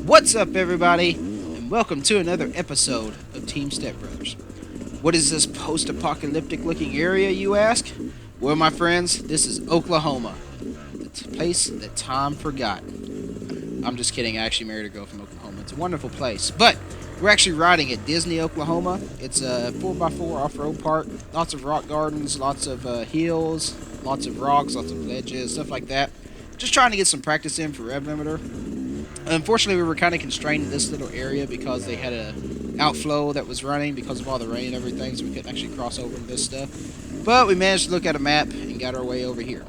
What's up, everybody, and welcome to another episode of Team Step Brothers. What is this post-apocalyptic looking area, you ask? Well, my friends, this is Oklahoma, the place that time forgot. I'm just kidding, I actually married a girl from Oklahoma. It's a wonderful place, but we're actually riding at Disney, Oklahoma. It's a 4x4 off-road park, lots of rock gardens, lots of hills, lots of rocks, lots of ledges, stuff like that. Just trying to get some practice in for Rev Limiter. Unfortunately, we were kind of constrained in this little area because they had an outflow that was running because of all the rain and everything, so we couldn't actually cross over to this stuff. But we managed to look at a map and got our way over here.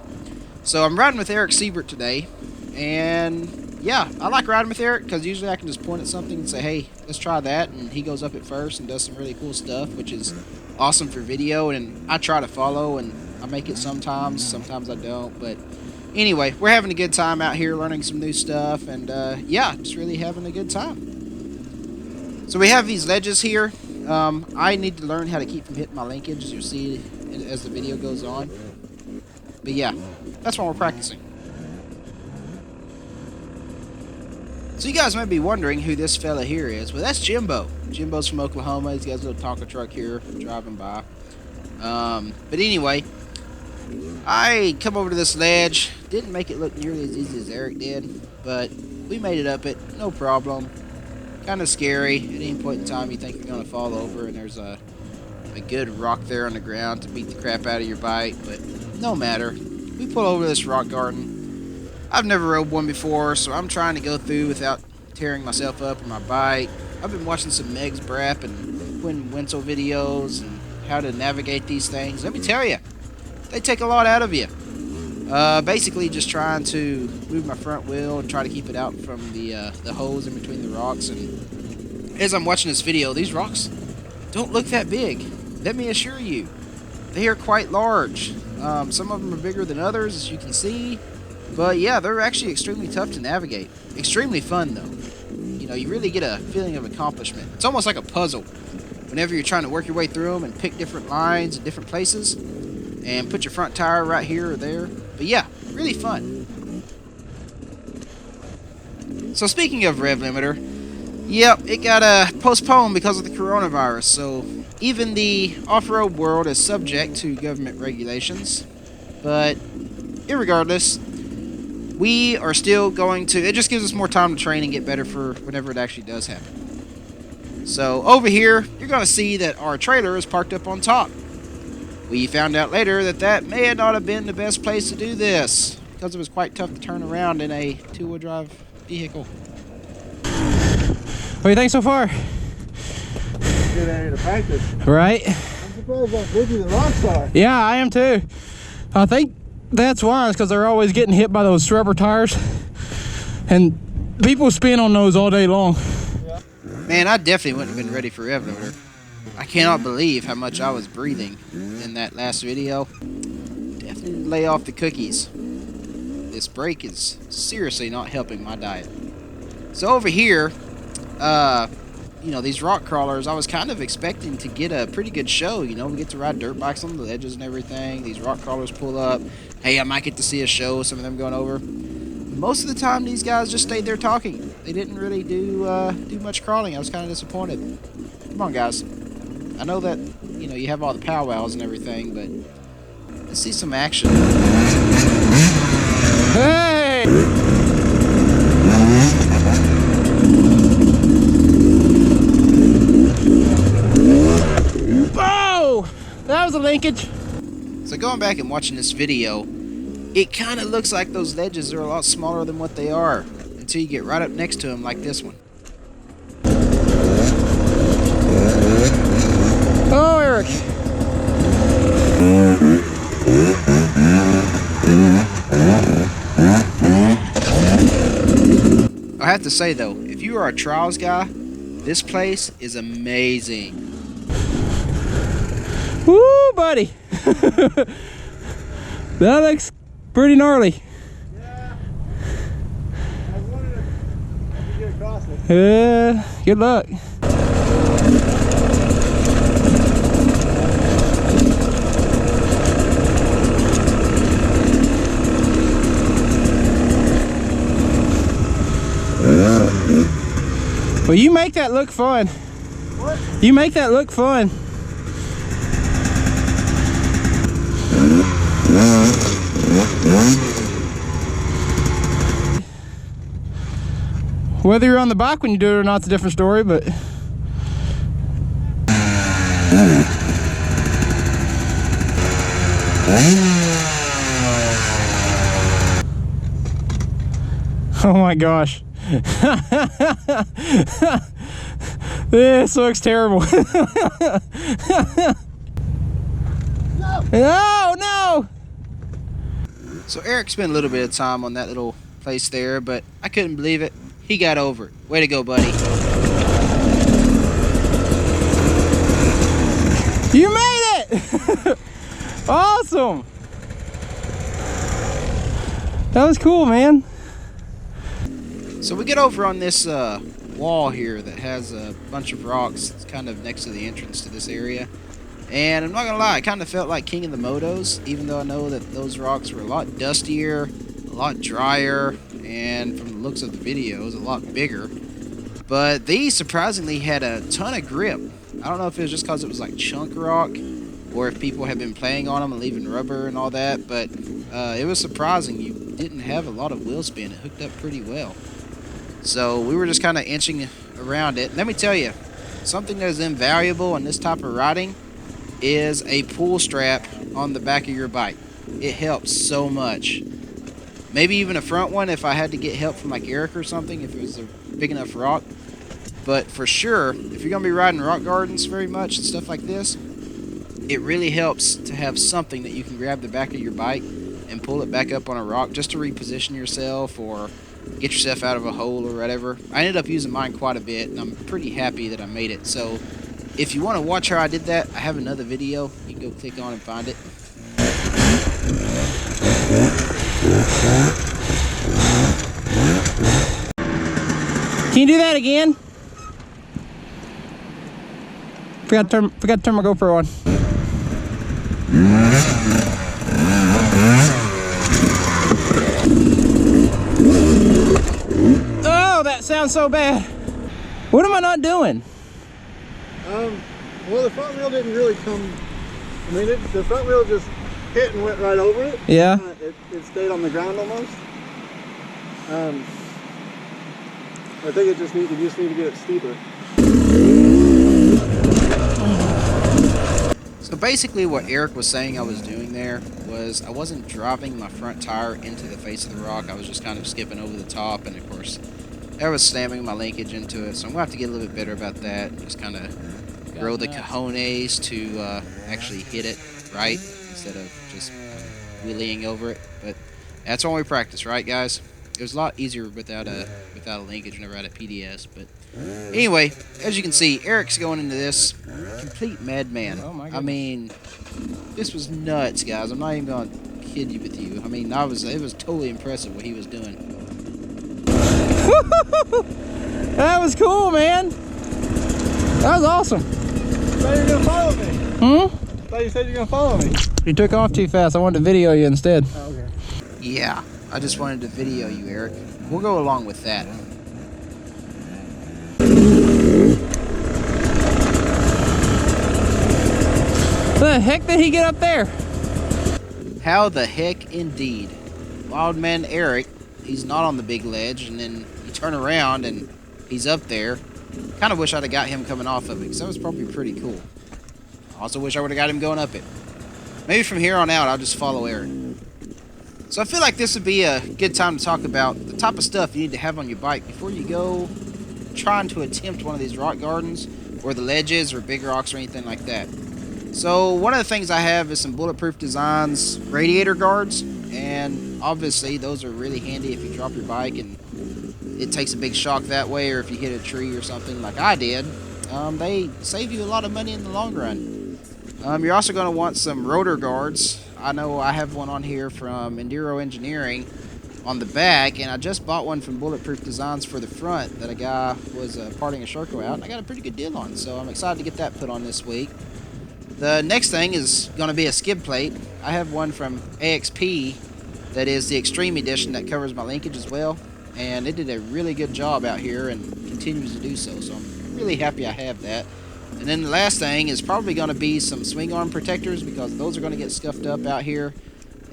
So I'm riding with Eric Siebert today, and yeah, I like riding with Eric because usually I can just point at something and say, hey, let's try that, and he goes up at first and does some really cool stuff, which is awesome for video, and I try to follow, and I make it sometimes I don't, but anyway, we're having a good time out here learning some new stuff, and yeah, just really having a good time. So we have these ledges here. I need to learn how to keep from hitting my linkage, as you'll see as the video goes on. But yeah, that's why we're practicing. So you guys might be wondering who this fella here is. Well, that's Jimbo. Jimbo's from Oklahoma. He's got his little Tonka truck here driving by. But anyway, I come over to this ledge. Didn't make it look nearly as easy as Eric did, but we made it up it, no problem. Kind of scary. At any point in time you think you're going to fall over, and there's a good rock there on the ground to beat the crap out of your bike, but no matter. We pull over this rock garden. I've never rode one before, so I'm trying to go through without tearing myself up on my bike. I've been watching some Meg's Brap and Quinn Wenzel videos and how to navigate these things. Let me tell you, they take a lot out of you. Basically just trying to move my front wheel and try to keep it out from the holes in between the rocks. And as I'm watching this video, these rocks don't look that big. Let me assure you, they are quite large. Some of them are bigger than others, as you can see. But yeah, they're actually extremely tough to navigate. Extremely fun, though. You know, you really get a feeling of accomplishment. It's almost like a puzzle. Whenever you're trying to work your way through them and pick different lines in different places and put your front tire right here or there. But yeah, really fun. So speaking of Rev Limiter, yep, it got postponed because of the coronavirus. So even the off-road world is subject to government regulations. But irregardless, we are still going to, it just gives us more time to train and get better for whenever it actually does happen. So over here, you're going to see that our trailer is parked up on top. We found out later that that may not have been the best place to do this, because it was quite tough to turn around in a two-wheel drive vehicle. What do you think so far? Good area to practice. Right? I'm surprised how busy the rocks are. Yeah, I am too. I think that's why, it's because they're always getting hit by those rubber tires. And people spin on those all day long. Yeah. Man, I definitely wouldn't have been ready for Rev Limiter. I cannot believe how much I was breathing in that last video. Definitely lay off the cookies. This brake is seriously not helping my diet. So over here, you know, these rock crawlers, I was kind of expecting to get a pretty good show. You know, we get to ride dirt bikes on the ledges and everything. These rock crawlers pull up. Hey, I might get to see a show, some of them going over. Most of the time, these guys just stayed there talking. They didn't really do much crawling. I was kind of disappointed. Come on, guys. I know that, you know, you have all the powwows and everything, but let's see some action. Hey! Whoa! That was a linkage. So going back and watching this video, it kind of looks like those ledges are a lot smaller than what they are until you get right up next to them like this one. Oh, Eric. I have to say though, if you are a trials guy, this place is amazing. Woo, buddy. That looks pretty gnarly. Yeah. I was wondering if I could get across it. Good luck. Well, you make that look fun. What? You make that look fun. Whether you're on the bike when you do it or not, it's a different story, but... Oh my gosh. This looks terrible. No, no! So Eric spent a little bit of time on that little place there, but I couldn't believe it. He got over it. Way to go, buddy. You made it! Awesome! That was cool, man. So we get over on this wall here that has a bunch of rocks. It's kind of next to the entrance to this area. And I'm not gonna lie, I kind of felt like King of the Motos, even though I know that those rocks were a lot dustier, a lot drier, and from the looks of the videos, a lot bigger. But these surprisingly had a ton of grip. I don't know if it was just because it was like chunk rock, or if people had been playing on them and leaving rubber and all that, but it was surprising. You didn't have a lot of wheel spin. It hooked up pretty well. So we were just kind of inching around it. Let me tell you, something that is invaluable in this type of riding is a pull strap on the back of your bike. It helps so much. Maybe even a front one if I had to get help from like Eric or something, if it was a big enough rock. But for sure, if you're going to be riding rock gardens very much and stuff like this, it really helps to have something that you can grab the back of your bike and pull it back up on a rock just to reposition yourself or get yourself out of a hole or whatever. I ended up using mine quite a bit, and I'm pretty happy that I made it. So if you want to watch how I did that, I have another video. You can go click on and find it. Can you do that again? Forgot to turn my GoPro on. Oh, that sounds so bad. What am I not doing? Well, the front wheel didn't really come. I mean, the front wheel just hit and went right over it. Yeah. It stayed on the ground almost. I think you just need to get it steeper. So basically what Eric was saying I was doing there was I wasn't driving my front tire into the face of the rock. I was just kind of skipping over the top, and of course I was slamming my linkage into it. So I'm going to have to get a little bit better about that and just kind of grow the cojones to actually hit it right instead of just wheeling over it. But that's when we practice, right, guys? It was a lot easier without a linkage whenever I had a PDS. But anyway, as you can see, Eric's going into this complete madman. Oh my goodness. I mean, this was nuts, guys. I'm not even going to kid you with you. I mean, it was totally impressive what he was doing. That was cool, man. That was awesome. I thought you were gonna follow me. Hmm? I thought you said you were gonna follow me. You took off too fast. I wanted to video you instead. Oh, okay. Yeah, I just wanted to video you, Eric. We'll go along with that. The heck did he get up there? How the heck indeed. Wildman Eric, he's not on the big ledge, and then you turn around and he's up there. Kind of wish I'd have got him coming off of it, because that was probably pretty cool. I also wish I would have got him going up it. Maybe from here on out, I'll just follow Eric. So I feel like this would be a good time to talk about the type of stuff you need to have on your bike before you go trying to attempt one of these rock gardens or the ledges or big rocks or anything like that. So one of the things I have is some Bulletproof Designs Radiator guards, and obviously those are really handy if you drop your bike and it takes a big shock that way, or if you hit a tree or something like I did. They save you a lot of money in the long run. You're also going to want some Rotor Guards. I know I have one on here from Enduro Engineering on the back, and I just bought one from Bulletproof Designs for the front that a guy was parting a Sherco out, and I got a pretty good deal on, so I'm excited to get that put on this week. The next thing is going to be a skid plate. I have one from AXP that is the Extreme Edition that covers my linkage as well, and it did a really good job out here and continues to do so. So I'm really happy I have that. And then the last thing is probably going to be some swing arm protectors, because those are going to get scuffed up out here.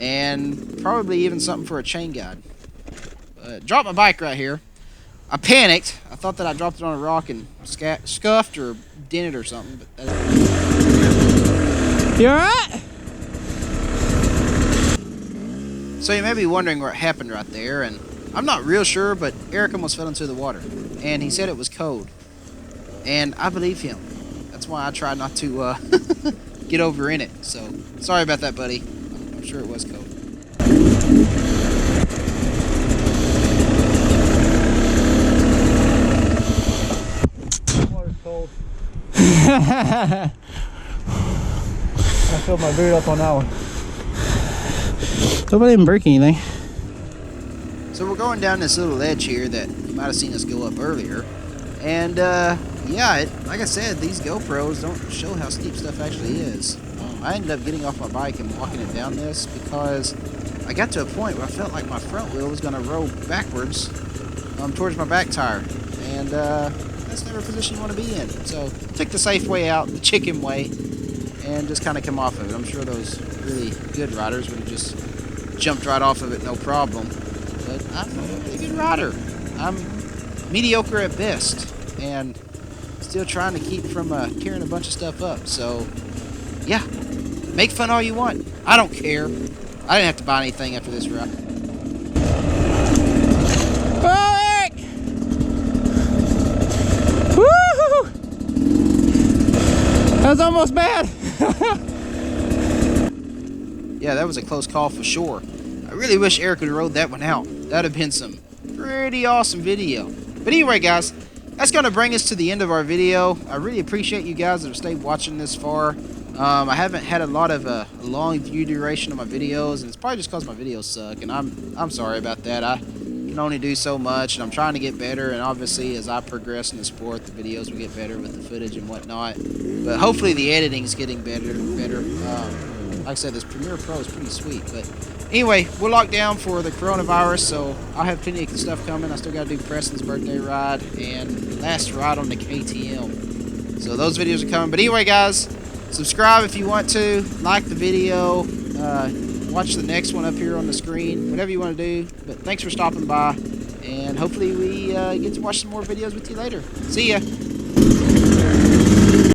And probably even something for a chain guide. Dropped my bike right here. I panicked. I thought that I dropped it on a rock and scuffed or dented or something. But You alright? so you may be wondering what happened right there, and I'm not real sure, but Eric almost fell into the water. And he said it was cold. And I believe him. That's why I try not to get over in it. So, sorry about that, buddy. I'm sure it was cold. Water's cold. I filled my boot up on that one. Hope I didn't break anything. So we're going down this little ledge here that you might have seen us go up earlier. And, yeah, like I said, these GoPros don't show how steep stuff actually is. I ended up getting off my bike and walking it down this because I got to a point where I felt like my front wheel was going to roll backwards towards my back tire. And that's never a position you want to be in. So took the safe way out, the chicken way, and just kind of come off of it. I'm sure those really good riders would have just jumped right off of it, no problem. But I'm a pretty good rider. I'm mediocre at best, and still trying to keep from tearing a bunch of stuff up. So, yeah, make fun all you want. I don't care. I didn't have to buy anything after this ride. Oh, Eric! Woo-hoo! That was almost bad. Yeah, that was a close call for sure. I really wish Eric would have rode that one out. That would have been some pretty awesome video. But anyway, guys, that's going to bring us to the end of our video. I really appreciate you guys that have stayed watching this far. I haven't had a lot of a long view duration of my videos, and it's probably just because my videos suck, and I'm sorry about that. I can only do so much, and I'm trying to get better, and obviously as I progress in the sport, the videos will get better with the footage and whatnot. But hopefully the editing is getting better. Like I said, this Premiere Pro is pretty sweet. But anyway, we're locked down for the coronavirus, so I'll have plenty of stuff coming. I still got to do Preston's birthday ride and last ride on the KTM. So those videos are coming. But anyway, guys, subscribe if you want to. Like the video. Watch the next one up here on the screen. Whatever you want to do. But thanks for stopping by. And hopefully we get to watch some more videos with you later. See ya.